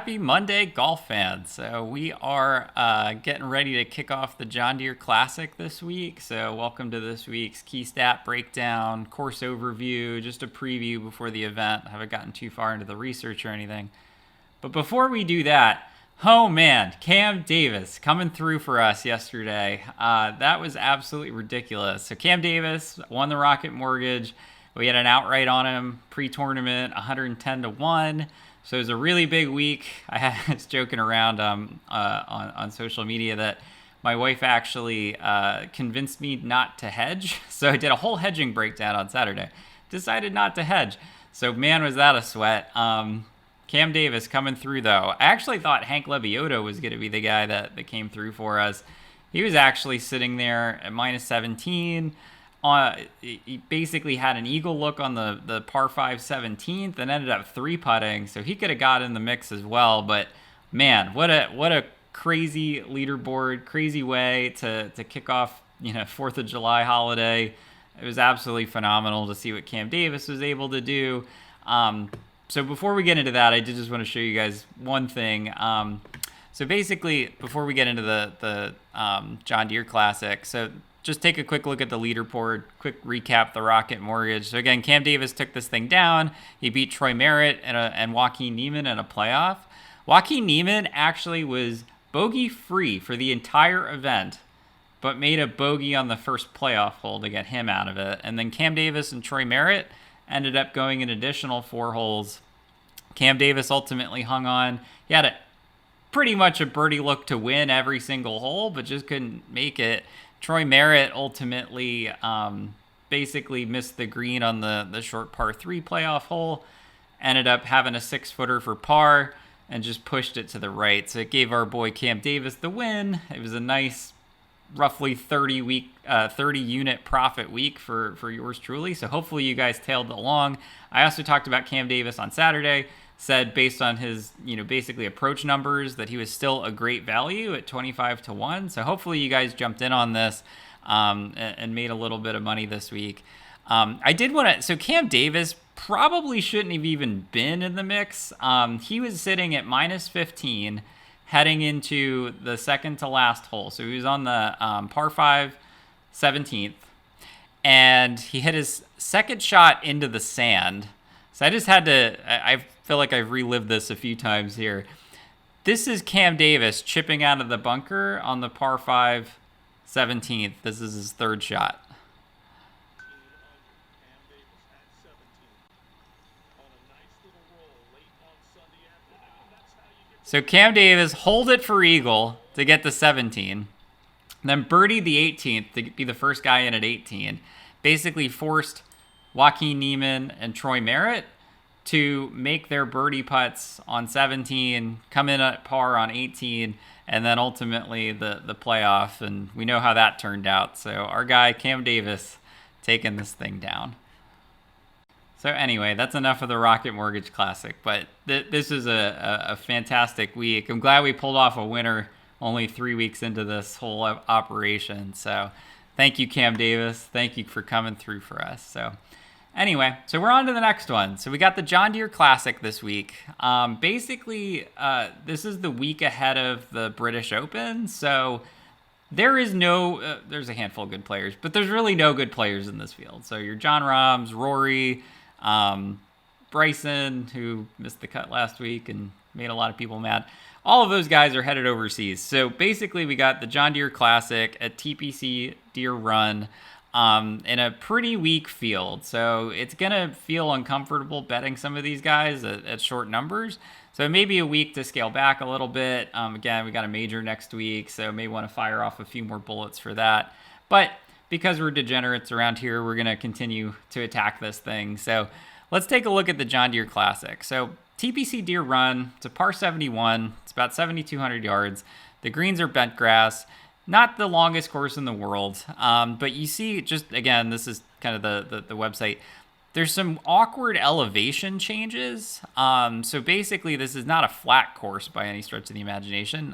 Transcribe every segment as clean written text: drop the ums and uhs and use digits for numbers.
Happy Monday, golf fans. So we are getting ready to kick off the John Deere Classic this week. So welcome to this week's key stat breakdown, course overview, just a preview before the event. I haven't gotten too far into the research or anything. But before we do that, oh man, Cam Davis coming through for us yesterday. That was absolutely ridiculous. So Cam Davis won the Rocket Mortgage. We had an outright on him pre-tournament, 110 to 1. So it was a really big week. I was joking around on social media that my wife actually convinced me not to hedge. So I did a whole hedging breakdown on Saturday. Decided not to hedge. So man, was that a sweat. Cam Davis coming through though. I actually thought Hank Lebioda was going to be the guy that came through for us. He was actually sitting there at minus 17. He basically had an eagle look on the par 5 17th and ended up 3-putting, so he could have got in the mix as well. But man, what a crazy leaderboard, crazy way to kick off 4th of July holiday. It was absolutely phenomenal to see what Cam Davis was able to do. So before we get into that, I did just want to show you guys one thing. So basically, before we get into the John Deere Classic, so just take a quick look at the leaderboard, quick recap the Rocket Mortgage. So again, Cam Davis took this thing down. He beat Troy Merritt and Joaquin Niemann in a playoff. Joaquin Niemann actually was bogey-free for the entire event, but made a bogey on the first playoff hole to get him out of it. And then Cam Davis and Troy Merritt ended up going an additional 4 holes. Cam Davis ultimately hung on. He had pretty much a birdie look to win every single hole, but just couldn't make it. Troy Merritt ultimately basically missed the green on the short par 3 playoff hole, ended up having a 6-footer for par, and just pushed it to the right. So it gave our boy Cam Davis the win. It was a nice, roughly 30 unit profit week for yours truly. So hopefully you guys tailed along. I also talked about Cam Davis on Saturday. Said based on his, basically approach numbers that he was still a great value at 25 to 1. So hopefully you guys jumped in on this and made a little bit of money this week. I did want to, so Cam Davis probably shouldn't have even been in the mix. He was sitting at minus 15 heading into the second to last hole. So he was on the par 5 17th, and he hit his second shot into the sand. So I just had to, I feel like I've relived this a few times here. This is Cam Davis chipping out of the bunker on the par 5 17th. This is his third shot. So Cam Davis hold it for eagle to get to 17. Then birdie the 18th to be the first guy in at 18. Basically forced Joaquin Niemann and Troy Merritt to make their birdie putts on 17, come in at par on 18, and then ultimately the playoff. And we know how that turned out. So our guy, Cam Davis, taking this thing down. So anyway, that's enough of the Rocket Mortgage Classic. But this is a fantastic week. I'm glad we pulled off a winner only 3 weeks into this whole operation. So thank you, Cam Davis. Thank you for coming through for us. So anyway, so we're on to the next one. So we got the John Deere Classic this week. Basically, this is the week ahead of the British Open. So there is no, there's a handful of good players, but there's really no good players in this field. So your John Rahms, Rory, Bryson, who missed the cut last week and made a lot of people mad. All of those guys are headed overseas. So basically, we got the John Deere Classic at TPC Deere Run. In a pretty weak field. So it's going to feel uncomfortable betting some of these guys at short numbers. So maybe a week to scale back a little bit. Again, we got a major next week, so may want to fire off a few more bullets for that. But because we're degenerates around here, we're going to continue to attack this thing. So let's take a look at the John Deere Classic. So TPC Deere Run, it's a par 71. It's about 7,200 yards. The greens are bent grass. Not the longest course in the world, but you see, just again, this is kind of the website. There's some awkward elevation changes. So basically, this is not a flat course by any stretch of the imagination.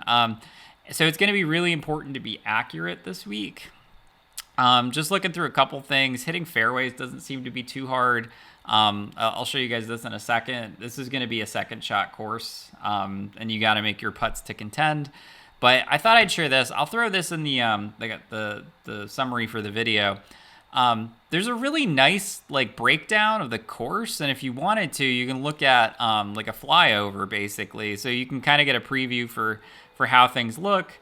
So it's going to be really important to be accurate this week. Just looking through a couple things, hitting fairways doesn't seem to be too hard. I'll show you guys this in a second. This is going to be a second shot course, and you got to make your putts to contend. But I thought I'd share this. I'll throw this in the summary for the video. There's a really nice like breakdown of the course, and if you wanted to, you can look at like a flyover basically, so you can kind of get a preview for how things look.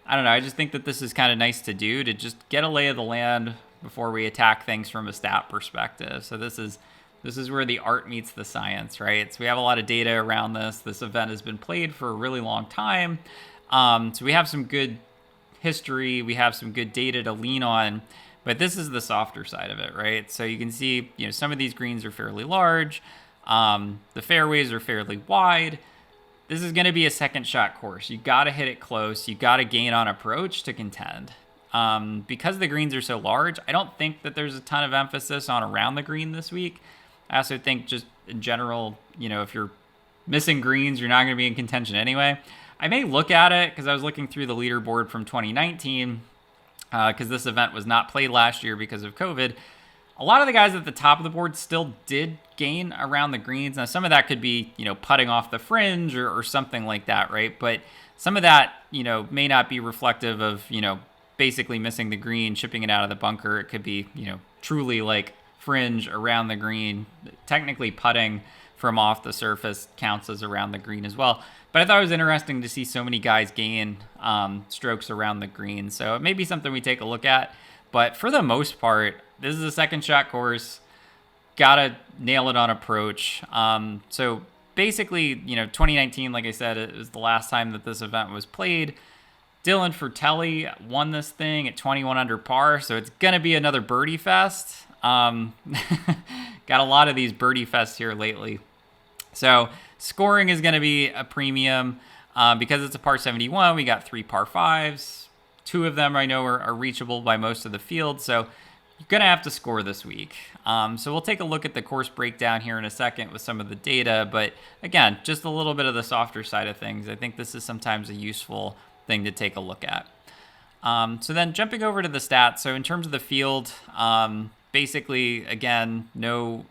I don't know. I just think that this is kind of nice to do, to just get a lay of the land before we attack things from a stat perspective. So this is where the art meets the science, right? So we have a lot of data around this. This event has been played for a really long time. So we have some good history. We have some good data to lean on. But this is the softer side of it, right? So you can see, some of these greens are fairly large. The fairways are fairly wide. This is going to be a second shot course. You got to hit it close. You got to gain on approach to contend. Because the greens are so large, I don't think that there's a ton of emphasis on around the green this week. I also think just in general, if you're missing greens, you're not going to be in contention anyway. I may look at it because I was looking through the leaderboard from 2019 because this event was not played last year because of COVID. A lot of the guys at the top of the board still did gain around the greens. Now, some of that could be, putting off the fringe or something like that, right? But some of that, may not be reflective of, basically missing the green, chipping it out of the bunker. It could be, truly like fringe around the green. Technically, putting from off the surface counts as around the green as well. But I thought it was interesting to see so many guys gain strokes around the green. So it may be something we take a look at. But for the most part, this is a second shot course. Gotta nail it on approach. So basically, 2019, like I said, it was the last time that this event was played. Dylan Fratelli won this thing at 21 under par, so it's gonna be another birdie fest. Got a lot of these birdie fests here lately. So scoring is gonna be a premium because it's a par 71. We got 3 par 5s. 2 of them I know are reachable by most of the field, so you're going to have to score this week. So we'll take a look at the course breakdown here in a second with some of the data, but again, just a little bit of the softer side of things. I think this is sometimes a useful thing to take a look at. So then jumping over to the stats, so in terms of the field, basically, again, no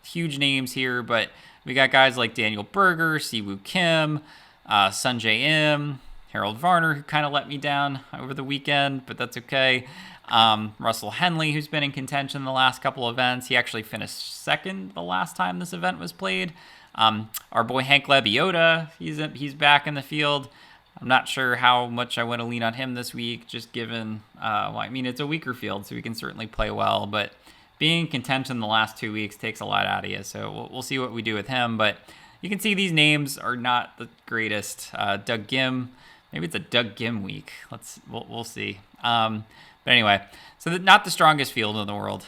huge names here, but we got guys like Daniel Berger, Siwoo Kim, Sunjae Im, Harold Varner, who kind of let me down over the weekend, but that's okay. Russell Henley, who's been in contention the last couple events. He actually finished second the last time this event was played. Our boy Hank Lebioda, he's back in the field. I'm not sure how much I want to lean on him this week, just given, it's a weaker field, so he can certainly play well, but being in contention the last 2 weeks takes a lot out of you, so we'll see what we do with him. But you can see these names are not the greatest. Doug Gim, maybe it's a Doug Gim week. We'll see. But anyway, so not the strongest field in the world.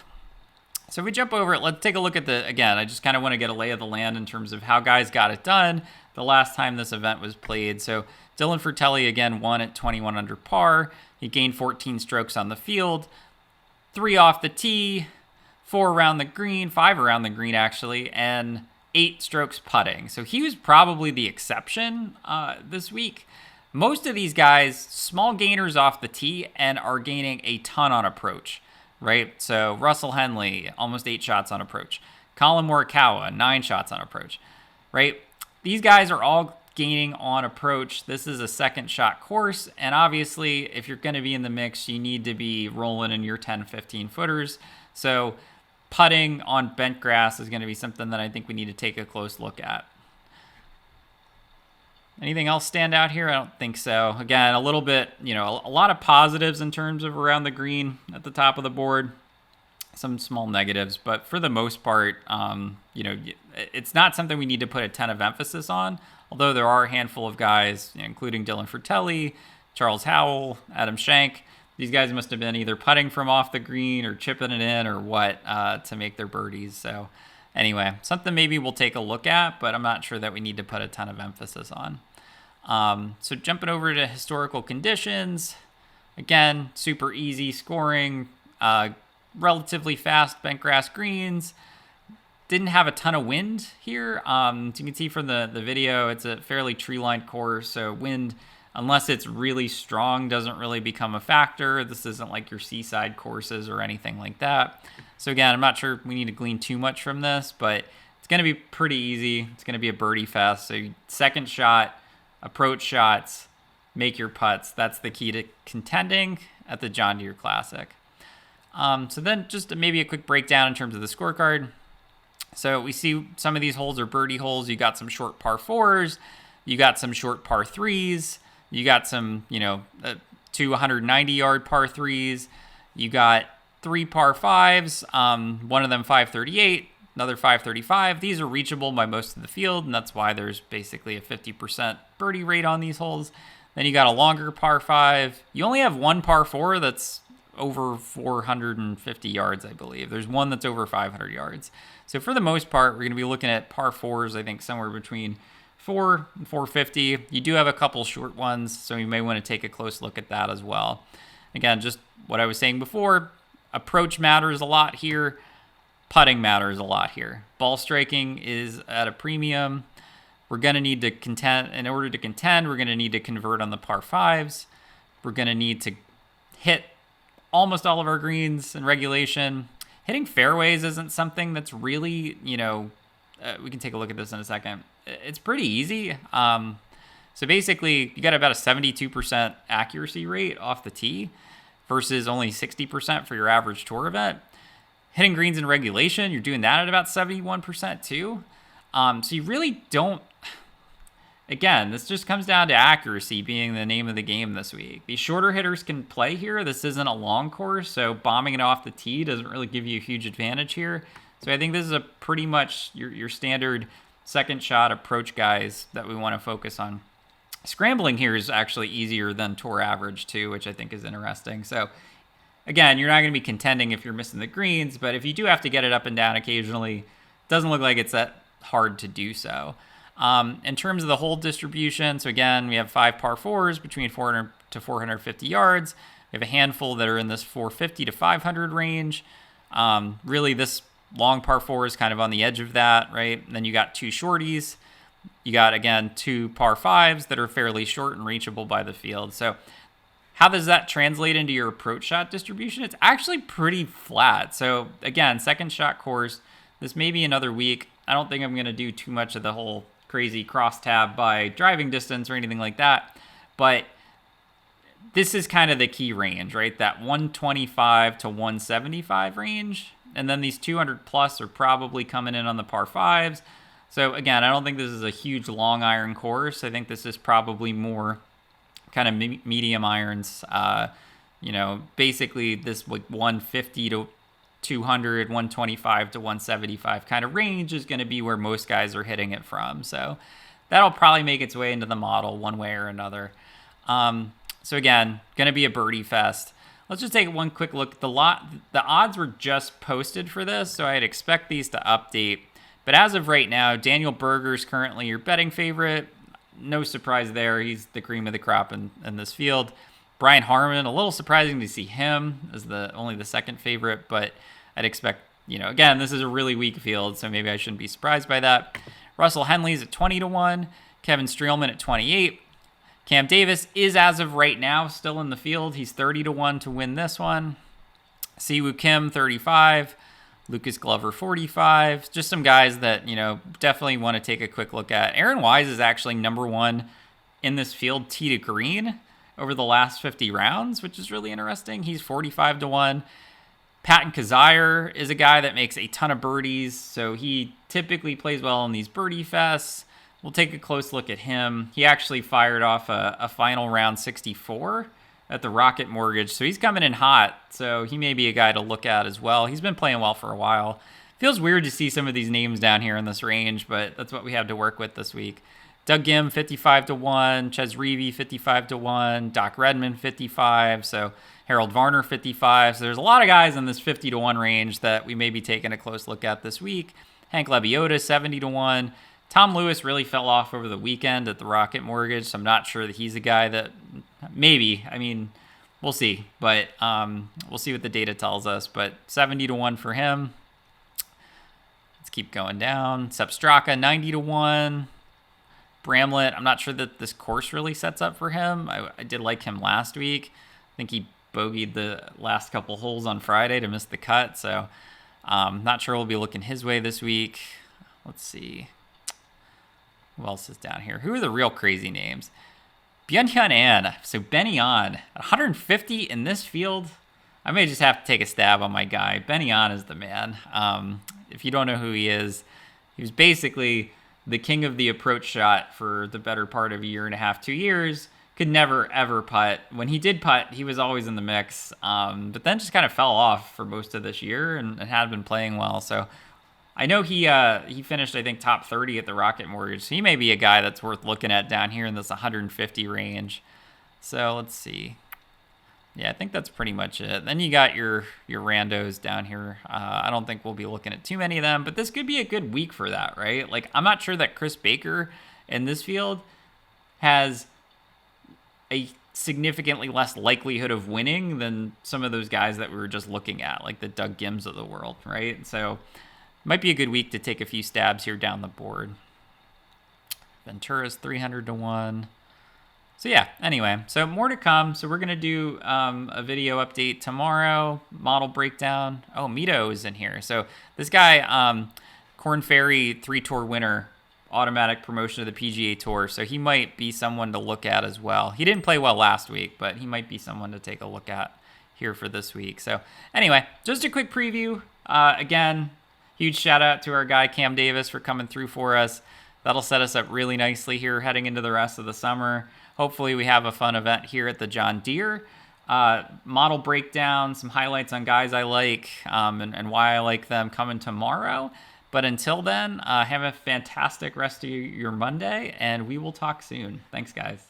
So if we jump over it, let's take a look at again, I just kind of want to get a lay of the land in terms of how guys got it done the last time this event was played. So Dylan Fratelli, again, won at 21 under par. He gained 14 strokes on the field, 3 off the tee, 4 around the green, 5 around the green, actually, and 8 strokes putting. So he was probably the exception this week. Most of these guys, small gainers off the tee and are gaining a ton on approach, right? So Russell Henley, almost 8 shots on approach. Colin Morikawa, 9 shots on approach, right? These guys are all gaining on approach. This is a second shot course, and obviously, if you're going to be in the mix, you need to be rolling in your 10, 15 footers. So putting on bent grass is going to be something that I think we need to take a close look at. Anything else stand out here? I don't think so. Again, a little bit, a lot of positives in terms of around the green at the top of the board. Some small negatives, but for the most part, it's not something we need to put a ton of emphasis on, although there are a handful of guys, including Dylan Fratelli, Charles Howell, Adam Schenk. These guys must have been either putting from off the green or chipping it in or what to make their birdies. So anyway, something maybe we'll take a look at, but I'm not sure that we need to put a ton of emphasis on. So jumping over to historical conditions, again, super easy scoring, relatively fast bent grass greens. Didn't have a ton of wind here. As you can see from the video, it's a fairly tree-lined course, so wind unless it's really strong, doesn't really become a factor. This isn't like your seaside courses or anything like that. So again, I'm not sure we need to glean too much from this, but it's going to be pretty easy. It's going to be a birdie fest. So second shot, approach shots, make your putts. That's the key to contending at the John Deere Classic. So then just maybe a quick breakdown in terms of the scorecard. So we see some of these holes are birdie holes. You got some short par 4s. You got some short par 3s. You got some, 290-yard par 3s. You got 3 par 5s, one of them 538, another 535. These are reachable by most of the field, and that's why there's basically a 50% birdie rate on these holes. Then you got a longer par 5. You only have one par 4 that's over 450 yards, I believe. There's one that's over 500 yards. So for the most part, we're going to be looking at par 4s, I think somewhere between 4 and 450. You do have a couple short ones, so you may want to take a close look at that as well. Again, just what I was saying before, approach matters a lot here. Putting matters a lot here. Ball striking is at a premium. We're going to need to contend. In order to contend, we're going to need to convert on the par 5s. We're going to need to hit almost all of our greens in regulation. Hitting fairways isn't something that's really, we can take a look at this in a second. It's pretty easy. So basically, you got about a 72% accuracy rate off the tee versus only 60% for your average tour event. Hitting greens in regulation, you're doing that at about 71% too. So you really don't. Again, this just comes down to accuracy being the name of the game this week. These shorter hitters can play here. This isn't a long course, so bombing it off the tee doesn't really give you a huge advantage here. So I think this is a pretty much your standard second shot approach guys that we want to focus on. Scrambling here is actually easier than tour average too, which I think is interesting. So again, you're not going to be contending if you're missing the greens, but if you do have to get it up and down occasionally, it doesn't look like it's that hard to do so. In terms of the hole distribution, so again, we have 5 par 4s between 400 to 450 yards. We have a handful that are in this 450 to 500 range. Really, this long par 4 is kind of on the edge of that, right? And then you got 2 shorties. You got, again, 2 par 5s that are fairly short and reachable by the field. So how does that translate into your approach shot distribution? It's actually pretty flat. So again, second shot course, this may be another week. I don't think I'm going to do too much of the whole crazy cross tab by driving distance or anything like that. But this is kind of the key range, right? That 125 to 175 range. And then these 200 plus are probably coming in on the par 5s. So again, I don't think this is a huge long iron course. I think this is probably more kind of medium irons. Basically this like 150 to 200, 125 to 175 kind of range is going to be where most guys are hitting it from. So that'll probably make its way into the model one way or another. So again, going to be a birdie fest. Let's just take one quick look. The odds were just posted for this, so I'd expect these to update. But as of right now, Daniel Berger's currently your betting favorite. No surprise there. He's the cream of the crop in this field. Brian Harman, a little surprising to see him as only the second favorite, but I'd expect, again, this is a really weak field, so maybe I shouldn't be surprised by that. Russell Henley's at 20 to 1, Kevin Streelman at 28. Cam Davis is, as of right now, still in the field. He's 30 to 1 to win this one. Siwoo Kim, 35. Lucas Glover, 45. Just some guys that, definitely want to take a quick look at. Aaron Wise is actually number 1 in this field, tee to green, over the last 50 rounds, which is really interesting. He's 45 to 1. Patton Kizzire is a guy that makes a ton of birdies, so he typically plays well in these birdie fests. We'll take a close look at him. He actually fired off a final round 64 at the Rocket Mortgage, so he's coming in hot, so he may be a guy to look at as well. He's been playing well for a while. Feels weird to see some of these names down here in this range, but that's what we have to work with this week. Doug Gim, 55 to 1. Ches Reavie, 55 to 1. Doc Redmond, 55. So Harold Varner, 55. So there's a lot of guys in this 50 to 1 range that we may be taking a close look at this week. Hank Lebioda, 70 to 1. Tom Lewis really fell off over the weekend at the Rocket Mortgage, so I'm not sure that he's a guy that maybe, we'll see. But we'll see what the data tells us. But 70 to 1 for him. Let's keep going down. Sepp Straka, 90 to 1. Bramlett, I'm not sure that this course really sets up for him. I did like him last week. I think he bogeyed the last couple holes on Friday to miss the cut, so not sure we'll be looking his way this week. Let's see. Who else is down here? Who are the real crazy names? Byung-Hyun An. So Benny On. 150 in this field. I may just have to take a stab on my guy. Benny On is the man. If you don't know who he was basically the king of the approach shot for the better part of a year and a half, 2 years. Could never, ever putt. When he did putt, he was always in the mix. But then just kind of fell off for most of this year and had been playing well. So I know he finished, I think, top 30 at the Rocket Mortgage. So he may be a guy that's worth looking at down here in this 150 range. So let's see. Yeah, I think that's pretty much it. Then you got your randos down here. I don't think we'll be looking at too many of them, but this could be a good week for that, right? Like, I'm not sure that Chris Baker in this field has a significantly less likelihood of winning than some of those guys that we were just looking at, like the Doug Gims of the world, right? So might be a good week to take a few stabs here down the board. Ventura's 300 to 1. So yeah, anyway, so more to come. So we're going to do a video update tomorrow, model breakdown. Oh, Mito is in here. So this guy, Korn Ferry 3-tour winner, automatic promotion to the PGA Tour. So he might be someone to look at as well. He didn't play well last week, but he might be someone to take a look at here for this week. So anyway, just a quick preview. Again, huge shout out to our guy Cam Davis for coming through for us. That'll set us up really nicely here heading into the rest of the summer. Hopefully we have a fun event here at the John Deere. Model breakdown, some highlights on guys I like and why I like them coming tomorrow. But until then, have a fantastic rest of your Monday, and we will talk soon. Thanks, guys.